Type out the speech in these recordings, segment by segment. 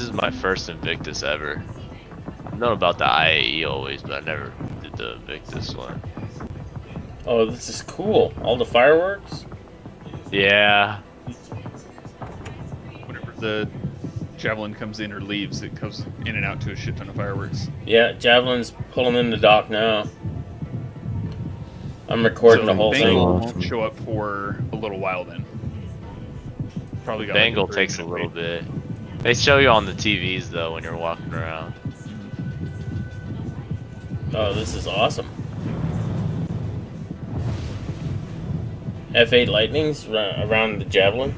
This is my first Invictus ever. I've known about the IAE always, but I never did the Invictus one. Oh, this is cool. All the fireworks? Yeah. Whenever the Javelin comes in or leaves, it goes in and out to a shit ton of fireworks. Yeah, Javelin's pulling in the dock now. I'm recording the whole Bengal thing. won't show up for a little while then. Probably got Bengal like a takes a 30-minute little wait. bit. They show you on the TVs though when you're walking around. Oh, this is awesome. F8 Lightnings around the Javelin?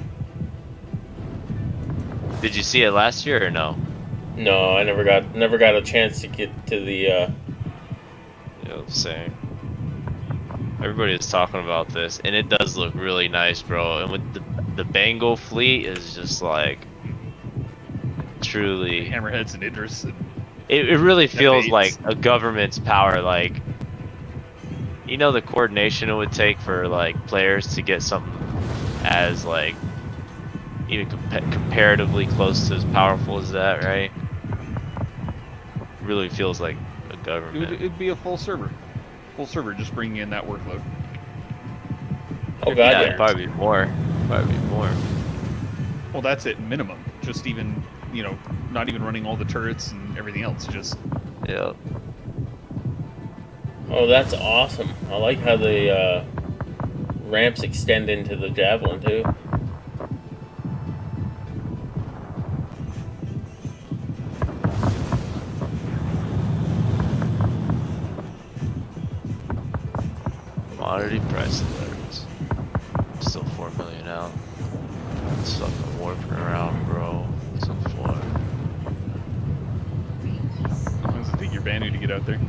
Did you see it last year or no? No, I never got a chance to get to the Yeah, same. Everybody is talking about this, and it does look really nice, bro. And with the Bengal fleet is just like truly. Hammerheads and Idris. And It really feels F8s. like a government's power, like. You know the coordination it would take for like players to get something as like even comparatively close to as powerful as that, right? Really feels like a government. It'd be a full server. Full server, just bringing in that workload. Oh god, Yeah, yeah. it'd probably be more. Probably be more. Well, that's at minimum. Just even, you know, not even running all the turrets and everything else. Just Yeah. Oh, that's awesome. I like how the ramps extend into the Javelin, too. Commodity price alerts. Still 4 million out. It's fucking warping around, bro. So far. how long does it take your Banu to get out there?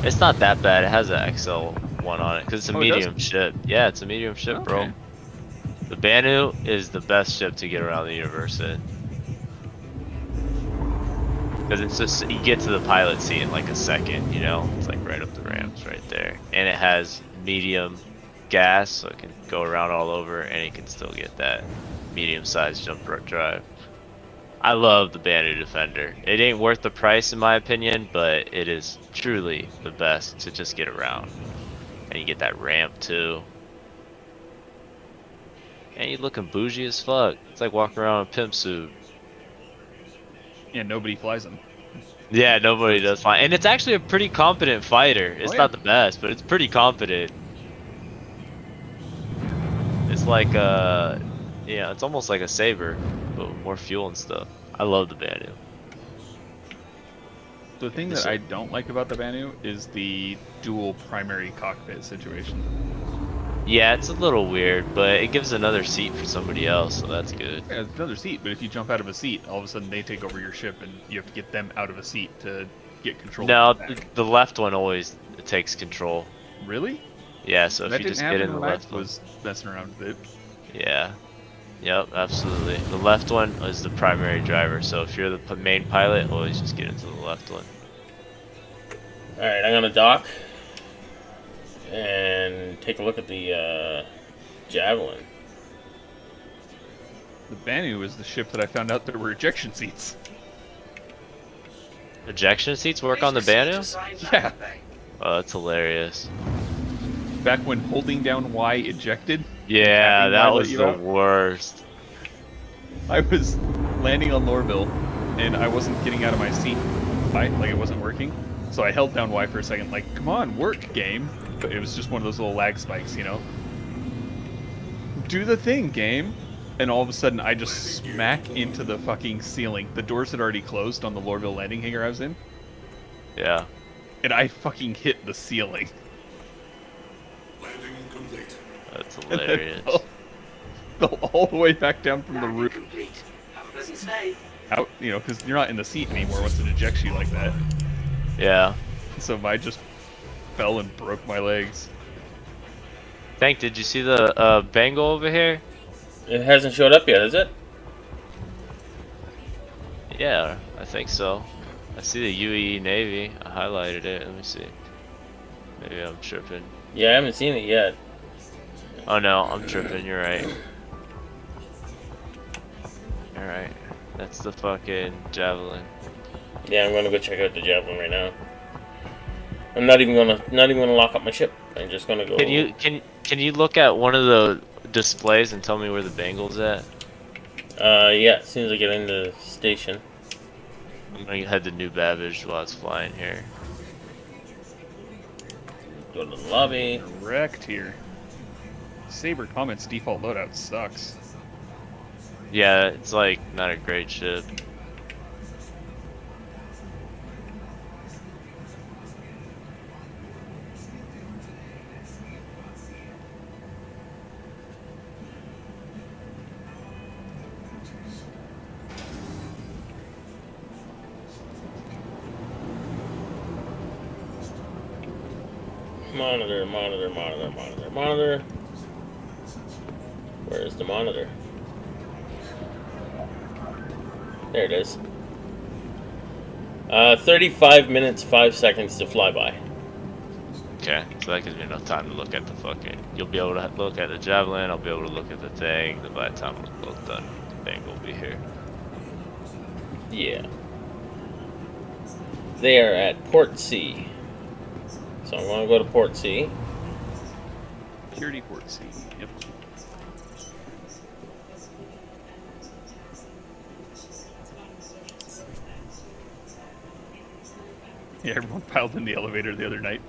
It's not that bad. It has an XL1 on it because it's a Oh, it does? medium ship. Yeah, it's a medium ship, bro. Okay. The Banu is the best ship to get around the universe in. Because it's just, you get to the pilot seat in like a second, you know? It's like right up the ramps right there. And it has medium gas, so it can go around all over, and it can still get that medium-sized jump drive. I love the Banu Defender. It ain't worth the price in my opinion, but it is truly the best to just get around. And you get that ramp too. And you looking bougie as fuck. It's like walking around in a pimp suit. Yeah, nobody flies them. Yeah, nobody does fine. And it's actually a pretty competent fighter. It's Oh, yeah. not the best, but it's pretty competent. It's like yeah, it's almost like a Saber, but with more fuel and stuff. I love the Banu. The thing that I don't like about the Banu is the dual primary cockpit situation. Yeah, it's a little weird, but it gives another seat for somebody else, so that's good. Yeah, it's another seat, but if you jump out of a seat, all of a sudden they take over your ship, and you have to get them out of a seat to get control. No, of the back. the left one always takes control. Really? Yeah, so That if you didn't just happen get in the when I left one. was messing around with it. Yeah. Yep, absolutely. The left one is the primary driver, so if you're the main pilot, always just get into the left one. Alright, I'm gonna dock and take a look at the Javelin. The Banu is the ship that I found out there were ejection seats. Ejection seats work on the Banu? Yeah. Oh, that's hilarious. Back when holding down Y ejected. Yeah, Tapping that Y let was you the out. worst. I was landing on Lorville, and I wasn't getting out of my seat. Like it wasn't working. So I held down Y for a second, like, come on, work, game. But it was just one of those little lag spikes, you know? Do the thing, game. And all of a sudden, I just smack into the fucking ceiling. The doors had already closed on the Lorville landing hangar I was in. Yeah. And I fucking hit the ceiling. Landing complete. That's And then hilarious. fell all the way back down from the Landing roof. complete. Have a pleasant stay. Out, you know, because you're not in the seat anymore once it ejects you like that. Yeah. So I just fell and broke my legs. Tank, did you see the Bengal over here? It hasn't showed up yet, is it? Yeah, I think so. I see the UAE Navy. I highlighted it. Let me see. Maybe I'm tripping. Yeah, I haven't seen it yet. Oh no, I'm tripping. You're right. Alright. That's the fucking Javelin. Yeah, I'm gonna go check out the Javelin right now. I'm not even gonna lock up my ship. I'm just gonna go. Can you look at one of the displays and tell me where the Bangle's at? Yeah, as soon as I get into the station. I'm gonna head to New Babbage while it's flying here. Go to the lobby. Wrecked here. Saber Comet's default loadout sucks. Yeah, it's like not a great ship. Monitor, monitor, monitor, monitor, monitor. Where's the monitor? There it is. 35 minutes, 5 seconds to fly by. Okay, so that gives me enough time to look at the fucking. You'll be able to look at the Javelin. I'll be able to look at the thing. Then by the time we're both done, the Bangle will be here. Yeah. They are at Port C. So I'm going to go to Port C. Purity Port C. Yep. Yeah, everyone piled in the elevator the other night.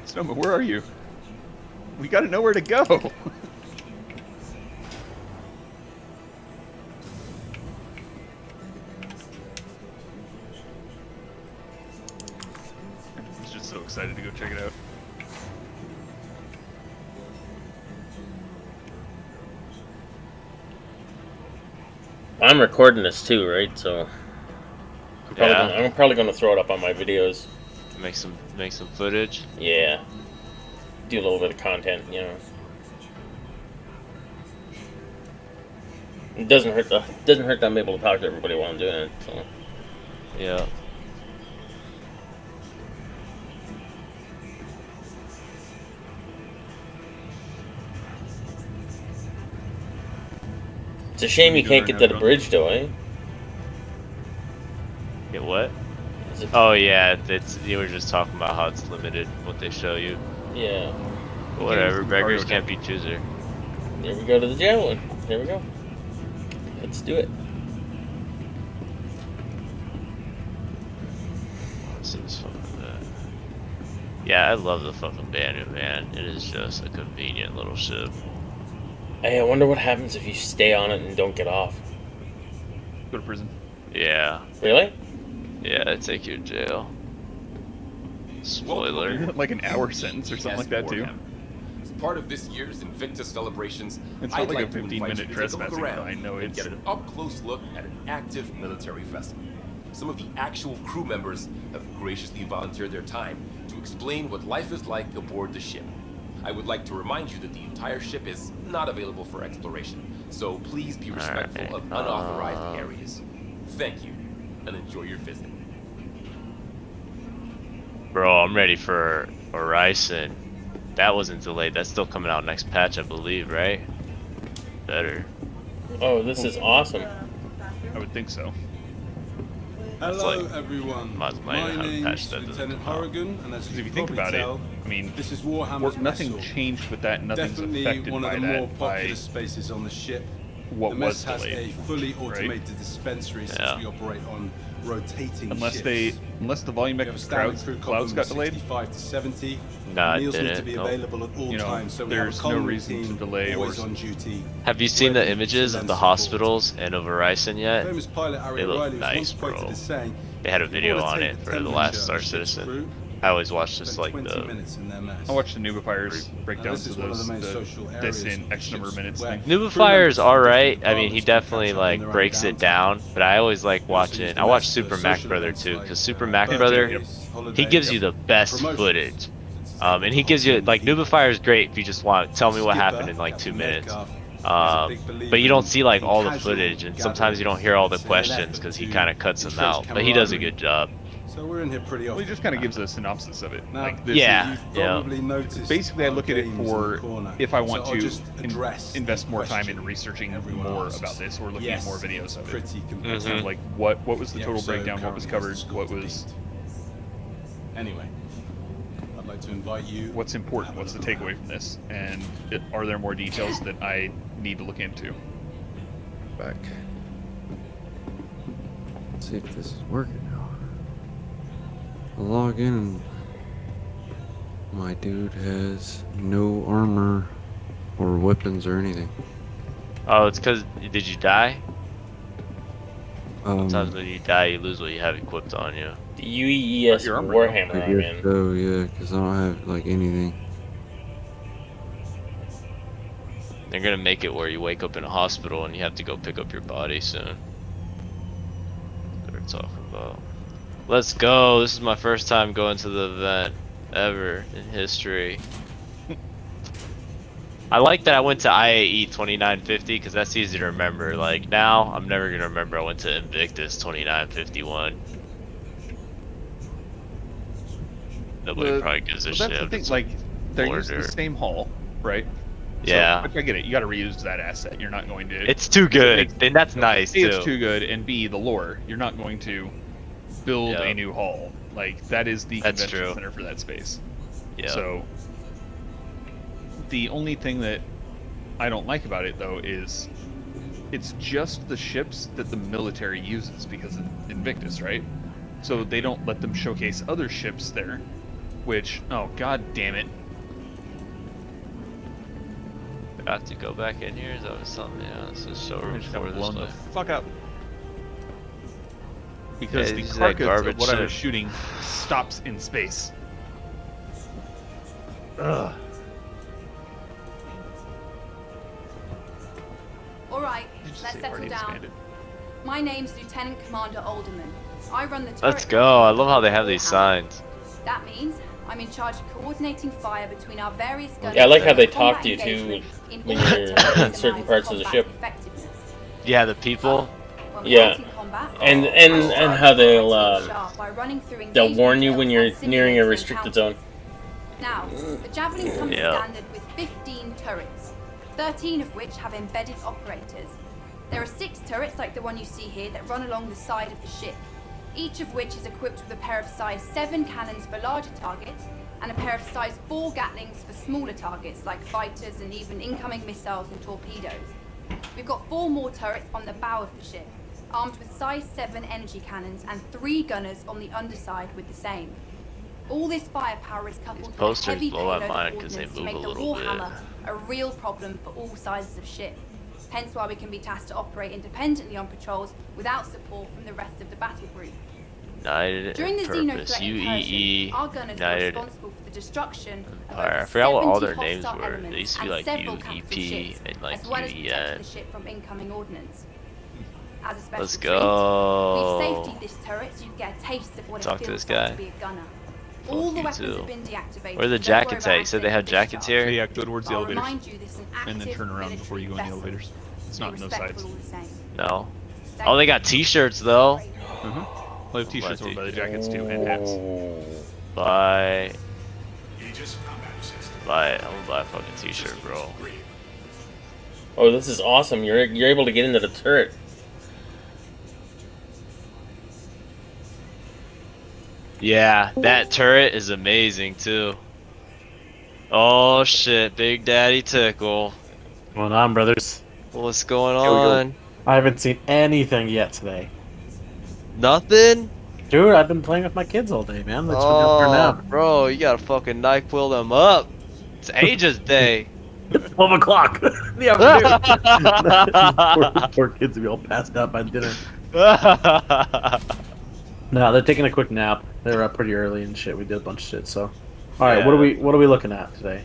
Snowman, where are you? We gotta know where to go. He's just so excited to go check it out. I'm recording this too, right? So Yeah. I'm probably going to throw it up on my videos. Make some footage. Yeah. Do a little bit of content, you know. It doesn't hurt that I'm able to talk to everybody while I'm doing it. So. Yeah. It's a shame you can't get to the bridge, though, eh? Get what? Is it, Oh yeah, it's you were just talking about how it's limited what they show you. yeah. But whatever, the beggars cargo can't be chooser. There we go to the Javelin. There we go. Let's do it. This is fucking yeah, I love the fucking Banu, man. It is just a convenient little ship. Hey, I wonder what happens if you stay on it and don't get off. Go to prison. Yeah. Really? Yeah, they take you to jail. Spoiler. Like an hour sentence or something like that too. As part of this year's Invictus celebrations, It's I'd not like like a to invite 15-minute you to take a look trespassing around fine. No, and it's get an up-close look at an active military festival. Some of the actual crew members have graciously volunteered their time to explain what life is like aboard the ship. I would like to remind you that the entire ship is not available for exploration, so please be respectful of unauthorized areas. Thank you, and enjoy your visit. Bro, I'm ready for Horizon. That wasn't delayed. That's still coming out next patch, I believe, right? Better. Oh, this is awesome. I would think so. Hello, like- everyone. might My have patched name's that doesn't Lieutenant come out. Horrigan, and as Because you if you can think probably about tell, it, I mean, this is Warhammer's nothing mess hall. changed with that. Nothing's Definitely affected one of by the more that. popular By spaces on the ship. what the was mess has delayed, a fully right? automated dispensary since Yeah. we operate on rotating Unless shifts. Unless the volumetric We have a standard crew clouds got delayed. 65 to 70. Nah, it Meals need to didn't. be Nope. available at all You know, times, so we there's have a no common reason to team delay or always on duty. Have you seen the ready images to of lend the support. hospitals and of Horizon yet? Famous pilot Harry They look O'Reilly was nice, once quoted bro. as saying, They had a "If you video wanna on take it the for the temperature last of Star the ship's Citizen. crew, I always watch just spend like 20 the minutes in their mess." I watched the Nubifiers breakdowns this of is one of those. the main social This areas in of the X number of ship's minutes where thing. crew Nubifire's members from alright. different I mean, he departments can definitely catch up in like their own breaks it downtime. down. But I always like We also watching. use I the watch mess for Super Mac social Brother events too, like, because Super Mac birthdays, Brother, he holidays, gives you the best promotions. footage. It's And he able to gives you hold like people. Nubifire is great if you just want tell me what Skipper, happened in like 2 Captain minutes. Metcalf, is a big believer But you don't in see like being all the casual footage, and sometimes you don't gatherings. hear all the It's an questions effort because he to kind of cuts them entrench out. But he does a camaraderie. good job. So we're in here pretty Well, often. he just kind of gives a synopsis of it. Now, Like this Yeah. is, You've probably noticed basically I our look at it games in the for corner. if I want So I'll to just address invest the more time in question researching everyone more asks. about this or looking Yes, at more videos it's of it. pretty It's competitive. kind of like what was the The total episode breakdown, what was currently covered, has a what score to was beat. Anyway, I'd like to invite you. what's important, what's the takeaway from this, and are there more details that I need to look into? Back. Let's see if this is working now. I log in and my dude has no armor or weapons or anything. Oh, it's because did you die? Sometimes Um, when you die, you lose what you have equipped on you. The UES Your armor, Warhammer I I'm guess in. so, yeah, because I don't have like anything. They're gonna make it where you wake up in a hospital and you have to go pick up your body soon. That's what we're talking about. Let's go. This is my first time going to the event ever in history. I like that I went to IAE 2950 because that's easy to remember. Like now, I'm never gonna remember I went to Invictus 2951. Nobody probably gives a Well, shit. that's the if thing, it's like they're using the order. same hall, right? Yeah. So, I get it. You got to reuse that asset. You're not going to. It's too good, makes- and that's nice A, too. it's too good, and B, the lore. You're not going to build Yeah. a new hall. Like that is the That's convention true. center for that space. Yeah. So the only thing that I don't like about it though is it's just the ships that the military uses because of Invictus, right? So they don't let them showcase other ships there, which oh god damn it. I have to go back in here. Is that what something? Yeah, this is so I room just for got this blown the place. fuck up. Because Yeah, the these are that carcass of garbage what I was shit. shooting stops in space. Ugh. All right, Did you just let's say settle already down. expanded? My name's Lieutenant Commander Alderman. I run the turret. Let's go. I love how they have these signs. That means I'm in charge of coordinating fire between our various guns. Yeah, I like how they and talk combat to you, too, engagement in when order you're to in maximize certain parts of the combat ship. effectiveness. Yeah, the people. When we're Yeah. out in combat, And I how they'll sharp by running through they'll engagement warn you when drills you're and nearing a simulating restricted zone. encounters. Now, the Javelin comes Yeah. standard with 15 turrets, 13 of which have embedded operators. There are 6 turrets like the one you see here that run along the side of the ship, each of which is equipped with a pair of size 7 cannons for larger targets and a pair of size 4 Gatlings for smaller targets like fighters and even incoming missiles and torpedoes. We've got 4 more turrets on the bow of the ship, armed with size 7 energy cannons and 3 gunners on the underside with the same. All this firepower is coupled with a posters heavy blow my payload mind 'cause they ordnance to move make a the little bit. Warhammer a real problem for all sizes of ship. Hence why we can be tasked to operate independently on patrols without support from the rest of the battle group. United During the in purpose. Xenothreat UEE. incursion, our gunners were United responsible for the destruction of Empire. over I forgot what all 70 their names hostile were. elements They used to be and like several capital UEP ships, and like as well as protecting UEN. the ship from incoming ordnance. As a special Let's treat, go. we've safetied this turret so you get a taste of what Talk it to feels this like guy. to be a gunner. Fuck All the you weapons too. have been deactivated. Where are the so don't worry jackets about at? You said they had accidental jackets discharge. here? Yeah, go towards the I'll elevators. remind you this is an And then active turn around before you go in the military elevators. It's vessel. not Be no sides. respectful all the same. No. Thank Oh, they you. got T-shirts though. We'll have t-shirts over by the jackets too, and hats. Buy, Aegis combat system. buy. I'm gonna buy a fucking T-shirt, bro. Green. Oh, this is awesome. You're able to get into the turret. Yeah, that turret is amazing too. Oh shit, Big Daddy Tickle. What's going on, brothers? What's going Here we go. on? I haven't seen anything yet today. Nothing? Dude, I've been playing with my kids all day, man. That's what Oh, now. bro, you gotta fucking NyQuil them up. It's Aegis Day. 12 o'clock in the afternoon. poor kids will be all passed out by dinner. No, they're taking a quick nap. They were up pretty early and shit. We did a bunch of shit, so. Alright, Yeah. what are we looking at today?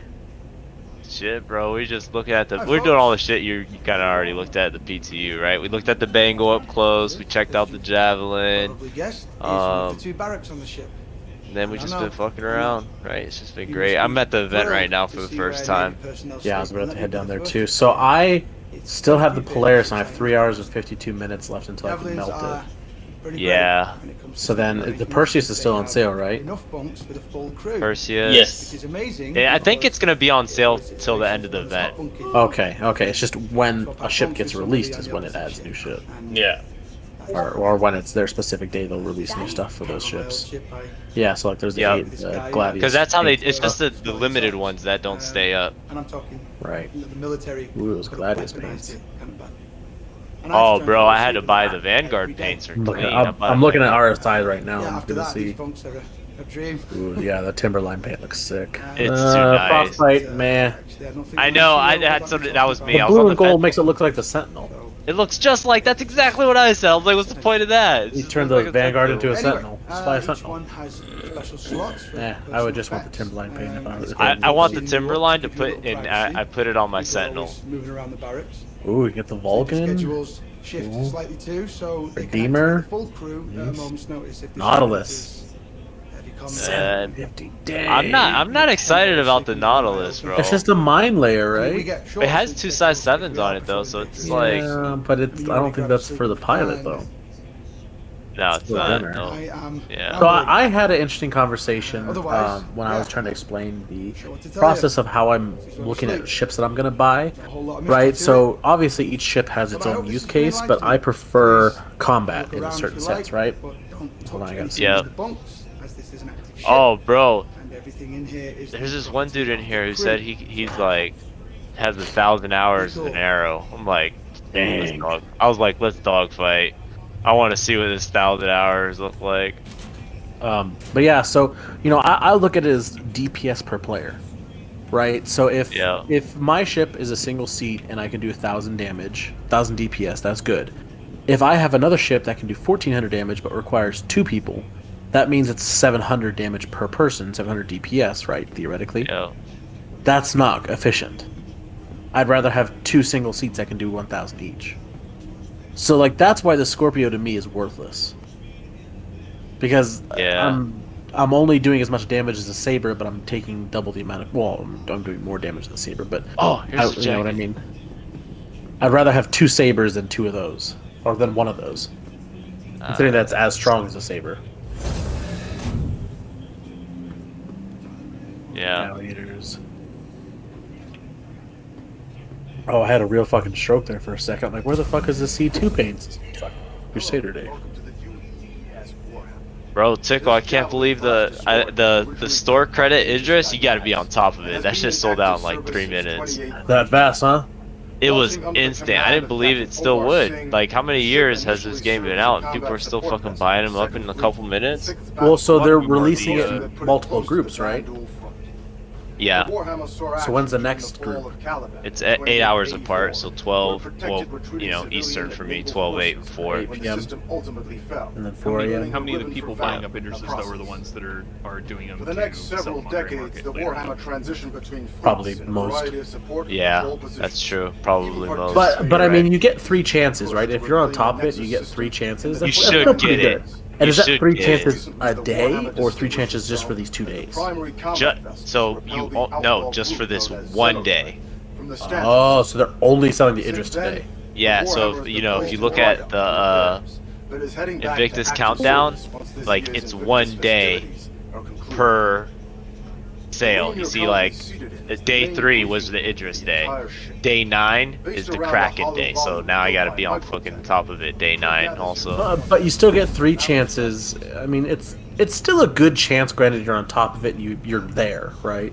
Shit, bro, we just looking at the. We're doing all the shit you kind of already looked at the PTU, right? We looked at the Bango up close. We checked out the Javelin. Probably guessed. He's Um, with the 2 barracks on the ship. And then we I just know. been fucking I know. around, right? It's just been He great. must I'm be at the event thrilled right now to for the see first where time. Navy personnel Yeah, I was sleep about and to let head me down there go too. first. So I It's still have the pretty Polaris big and I have 3 hours and 52 minutes left until I can Javelins melt are it. Pretty Yeah. great when it comes to So then scenery. the Perseus is They still on have sale, right? Enough bunks for the full crew. Perseus. Yes. Which is amazing. Yeah, I think because it's gonna be on sale it's till the end of the situations event. when the top bunk is- Okay. It's just when Swap a out ship bunks gets with somebody released on is the when it opposite adds new shit. And Yeah. Or when it's their specific day, they'll release new stuff for those ships. Yeah, so like there's the Yeah. 8 Gladius. Because that's how they. It's stuff. just the limited ones that don't stay up. And I'm talking Right. the military. Ooh, those could have Gladius weaponized paints. it kind of bad. Oh, bro, I had to buy the Vanguard paints are I'm looking, clean. I'm looking at RSI right now. Yeah, I'm after gonna that, see. these bunks are a dream. Ooh, yeah, the Timberline paint looks sick. It's too nice. Frostbite, man. I know. I had something. That was me. The I was on blue the and gold fence. makes it look like the Sentinel. It looks just like. That's exactly what I said. I was like, what's the point of that? It's You just turn looks the like a Vanguard Sentinel. into a Sentinel. Just buy a Each Sentinel. one has special slots for Yeah, I personal would just want the effects. Timberline paint if I was. I want the New York, Timberline to give you a put little in. privacy. I put it on my People Sentinel. always moving around the barracks. Ooh, you get the The Vulcan. schedules shift Cool. slightly too, so they can Redeemer. activate the full crew at a moment's notice if the Nautilus. ship is heavy combat. 750. Dang. I'm not excited about the Nautilus, bro. It's just a mine layer, We right? get It has shorts two and size schedules 7s on it though, so it's like Yeah, but it's. I don't think that's for the pilot though. no, it's for not. dinner. No. I am Yeah. So I had an interesting conversation Otherwise, when I was yeah. trying to explain the Sure what to tell process you. of how I'm looking at ships that I'm gonna buy. a whole lot of Right, mystery to so obviously each ship has its But I own hope use this is green case, light but to I you. prefer Please combat look in a around certain if you sense, like, right? but don't Hold on, touch I gotta anything see. Yeah. with the bunks, as this is an active ship, Oh, bro. and everything in here is There's the this one dude in property here of who the crew. said he's like has 1,000 hours of an arrow. I'm like, let's Dang. dog. I was like, let's dogfight. I want to see what this 1,000 hours look like. But yeah, so I look at it as DPS per player, right? So Yeah. if my ship is a single seat and I can do 1,000 damage, 1,000 DPS, that's good. If I have another ship that can do 1,400 damage but requires 2 people, that means it's 700 damage per person, 700 DPS, right? Theoretically, Yeah. that's not efficient. I'd rather have 2 single seats that can do 1,000 each. So like that's why the Scorpio to me is worthless. Because Yeah. I'm only doing as much damage as a saber, but I'm taking double the amount of. Well, I'm doing more damage than a saber, but Oh, here's the you know what I jacket. mean. I'd rather have 2 sabers than 2 of those, or than 1 of those. Considering that's as strong as a saber. Yeah. Alligators. Oh, I had a real fucking stroke there for a second. I'm like, where the fuck is the C2 paints? Fuck, Crusader Day. Bro, Tickle, I can't believe the store credit Idris. You got to be on top of it. That shit sold out in like 3 minutes. That fast, huh? It was instant. I didn't believe it still would. Like, how many years has this game been out? And people are still fucking buying them up in a couple minutes. Well, so they're releasing it in multiple groups, right? Yeah. So when's the next group? It's 8 hours apart, so 12. Well, Eastern for me, 12, 8, and 4. 8 p.m. And then 4 How a.m. many of the people buying up Idrises though are the ones that are doing them For the to next sell several them on the gray decades, market the later Warhammer on? transition between Probably fronts and a most. variety of support and Yeah, control that's positions. true. Probably most. But You're I mean, right. you get 3 chances, right? If you're on top of it, you get 3 chances. That's, You that's should still pretty get it. good. And You is that should 3 get chances a day, or 3 chances just for these 2 days? Primary combat vessels So propel you the no, outlaw just for group this known as one Zealous. day. From the stand- Oh, so they're only selling the Idris Since then, today. Yeah. So Warhammer if has you been look built at the but is heading back Invictus to active countdown, service once this like year's it's Invictus 1 day festivities are concluded. per sale. Room You your see, like colonies seated in is the day main 3 briefing was the room of Idris the day. entire ship. Day 9 Based is the around a Kraken hollow day. So volume now I built gotta by be on microtech. fucking top of it. Day 9 also. But you still get 3 chances. I mean, it's still a good chance. Granted, you're on top of it. And you're there, right?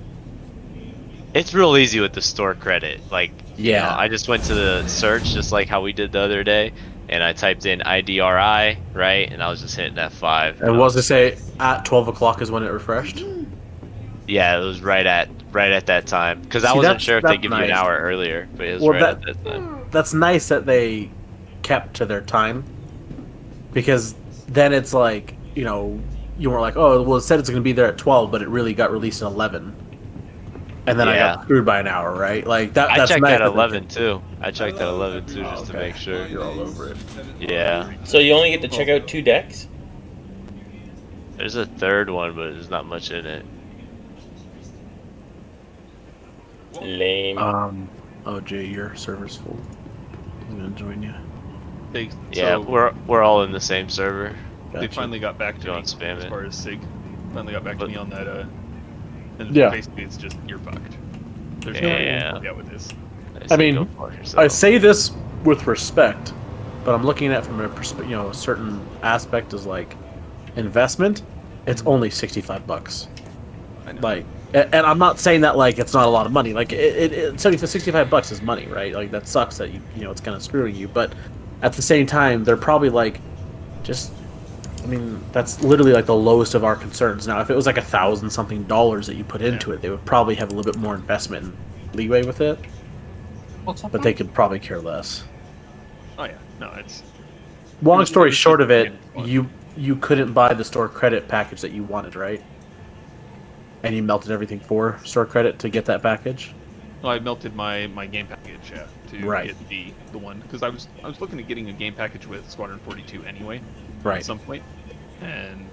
It's real easy with the store credit. Like, Yeah. I just went to the search just like how we did the other day, and I typed in IDRI, right? And I was just hitting F5. And was to say at 12 o'clock is when it refreshed? Yeah, it was right at that time. Because I See, wasn't sure if they that's give you an nice. hour earlier, but it was Well, right at that time. That's nice that they kept to their time, because then it's like, you weren't like, oh, well, it said it's going to be there at 12, but it really got released at 11. And then I Yeah. got screwed by an hour, right? Like that. I That's checked nice at that they 11 too. I checked at 11 too just to okay. make sure. You're all over it. Yeah. So you only get to check out 2 decks? There's a third one, but there's not much in it. Lame. Oh, Jay, your server's full. I'm gonna join you. Yeah, we're all in the same server. They finally got back to me Don't spam as it. far as Sig. Finally got back to me on that. And Yeah. basically it's just you're fucked. There's Yeah. no way out with this. I say mean, go fuck I yourself. say this with respect, but I'm looking at it from a a certain aspect as like investment. It's only $65. I know. Like, and I'm not saying that like it's not a lot of money. Like, $65 is money, right? Like that sucks that you know it's kind of screwing you, but at the same time, they're probably like, just. I mean, that's literally like the lowest of our concerns. Now, if it was like $1,000 something that you put into it, they would probably have a little bit more investment and leeway with it. But they could probably care less. Oh yeah, no, it's. Long story it's short just of it, fun. you couldn't buy the store credit package that you wanted, right? And you melted everything for store credit to get that package. Well, I melted my game package, yeah, to Right. get the one because I was looking at getting a game package with Squadron 42 anyway, Right. at some point, and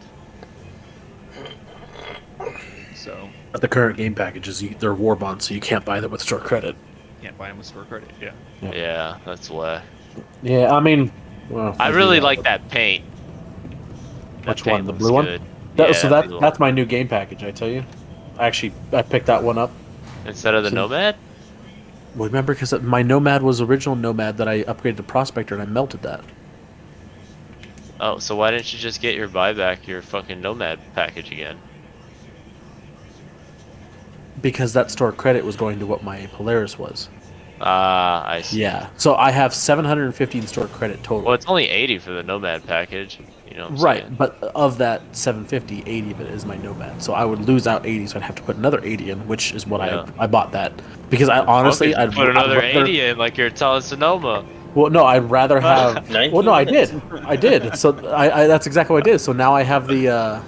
so But the current game packages, they're war bonds, so you can't buy them with store credit. can't buy them with store credit. Yeah. Yeah, that's why. Yeah, I mean, well, I really like that paint. That Which one? paint The looks blue one? good. So that blue that's one. my new game package. I tell you, I picked that one up. Instead of the So- Nomad? Well, remember, because my Nomad was original Nomad that I upgraded to Prospector, and I melted that. Oh, so why didn't you just get your buyback, your fucking Nomad package again? Because that store credit was going to what my Polaris was. Ah, I see. Yeah. So I have 750 in store credit total. Well, it's only 80 for the Nomad package. You know what I'm Right, saying? but of that 750, 80 of it is my Nomad. So I would lose out 80, so I'd have to put another 80 in, which is what Yeah. I bought that. Because I honestly, Fuck it, I'd put another I'd rather- 80 in like you're telling Sonoma. Well, no, I'd rather have. 19 Well, no, I minutes. did. I did. So I that's exactly what I did. So now I have the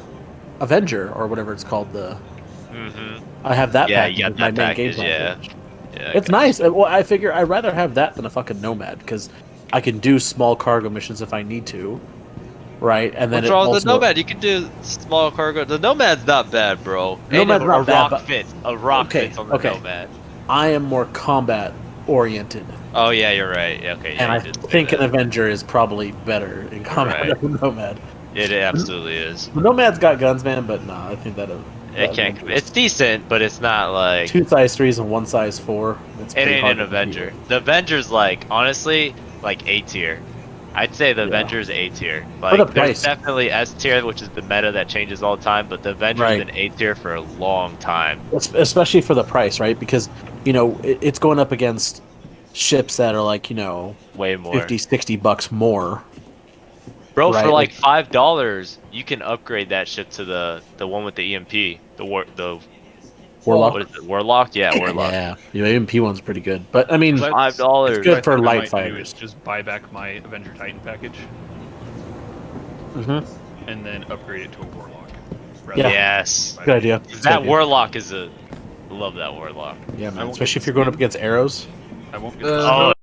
Avenger or whatever it's called. Mm-hmm. I have that. Yeah, package you got with my that main game package, yeah. package. Yeah, It's nice. Well, I figure I'd rather have that than a fucking Nomad because I can do small cargo missions if I need to, right? And then What's it wrong with also, the Nomad? You can do small cargo. The Nomad's not bad, bro. And Nomad's a not bad, rock but- fits. A rock Okay, fits on the okay. Nomad. I am more combat oriented, Oh yeah, you're right. Okay, yeah, and I you did say think an that. Avenger is probably better in combat Right. than a Nomad. It absolutely is. The Nomad's got guns, man, but nah, I think that It can't. It's decent, but it's not like. 2 size 3s and 1 size 4. It's It pretty ain't hard an to compete Avenger. with. The Avenger's like honestly like A tier. I'd say the Yeah. Avenger's A tier. the Like there's price. definitely S tier, which is the meta that changes all the time, but the Avenger's Right. been A tier for a long time. Especially for the price, right? Because, you know, it's going up against ships that are like, you know, Way more. 50, $60 more. Bro, right, for like like- $5, you can upgrade that ship to the one with the EMP, the Warlock. what is it? Warlock? Yeah, Warlock. Yeah, the MP one's pretty good. But, I mean, But $5. It's good What I for think I light might do fighters. is just buy back my Avenger Titan package Mhm. and then upgrade it to a Warlock. Yeah. Yes. Good idea. That Good idea. Warlock is a. Love that Warlock. Yeah, I man. won't Especially get if you're going up skin. against arrows. I won't get Oh,